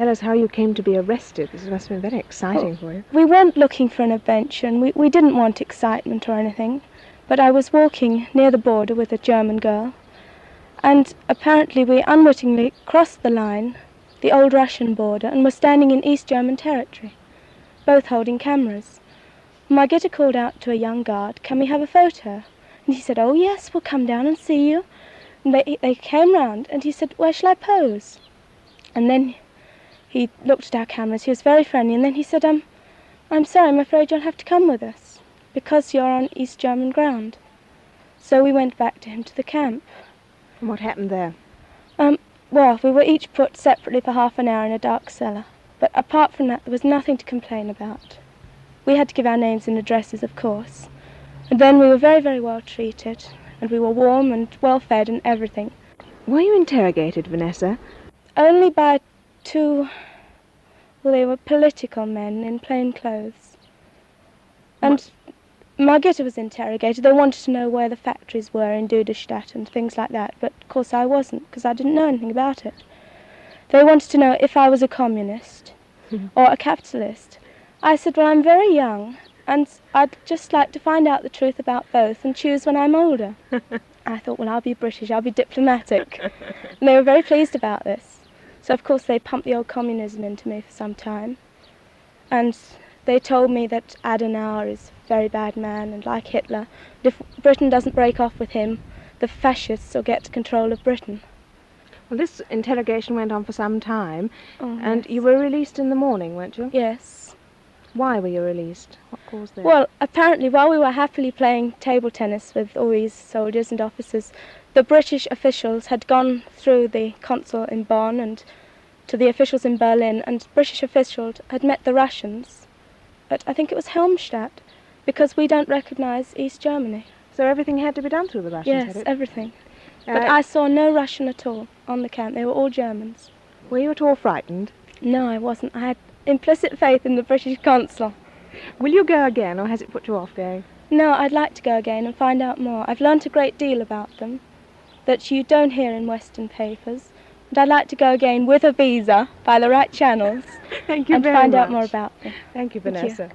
Tell us how you came to be arrested. This must have been very exciting for you. We weren't looking for an adventure, and we didn't want excitement or anything, but I was walking near the border with a German girl, and apparently we unwittingly crossed the line, the old Russian border, and were standing in East German territory, both holding cameras. Margitta called out to a young guard, "Can we have a photo?" And he said, "Oh yes, we'll come down and see you." And they came round, and he said, "Where shall I pose?" And then he looked at our cameras. He was very friendly, and then he said, "I'm sorry, I'm afraid you'll have to come with us, because you're on East German ground." So we went back to him to the camp. And what happened there? Well, we were each put separately for half an hour in a dark cellar, but apart from that there was nothing to complain about. We had to give our names and addresses, of course, and then we were very, very well treated, and we were warm and well fed and everything. Were you interrogated, Vanessa? Only by two, well, they were political men in plain clothes. And Margitta was interrogated. They wanted to know where the factories were in Duderstadt and things like that, but of course I wasn't, because I didn't know anything about it. They wanted to know if I was a communist or a capitalist. I said, well, I'm very young, and I'd just like to find out the truth about both and choose when I'm older. I thought, well, I'll be British, I'll be diplomatic. And they were very pleased about this. So, of course, they pumped the old communism into me for some time. And they told me that Adenauer is a very bad man, and like Hitler, if Britain doesn't break off with him, the fascists will get control of Britain. Well, this interrogation went on for some time, and Yes. you were released in the morning, weren't you? Yes. Why were you released? What caused that? Well, apparently, while we were happily playing table tennis with all these soldiers and officers, the British officials had gone through the consul in Bonn and to the officials in Berlin, and British officials had met the Russians at, I think it was Helmstadt, because we don't recognise East Germany. So everything had to be done through the Russians, had Yes, it? everything. But I saw no Russian at all on the camp. They were all Germans. Were you at all frightened? No, I wasn't. I had implicit faith in the British consul. Will you go again, or has it put you off going? No, I'd like to go again and find out more. I've learnt a great deal about them that you don't hear in Western papers. And I'd like to go again with a visa by the right channels Thank you and very find much. out more about them. Thank you, Thank you. Vanessa.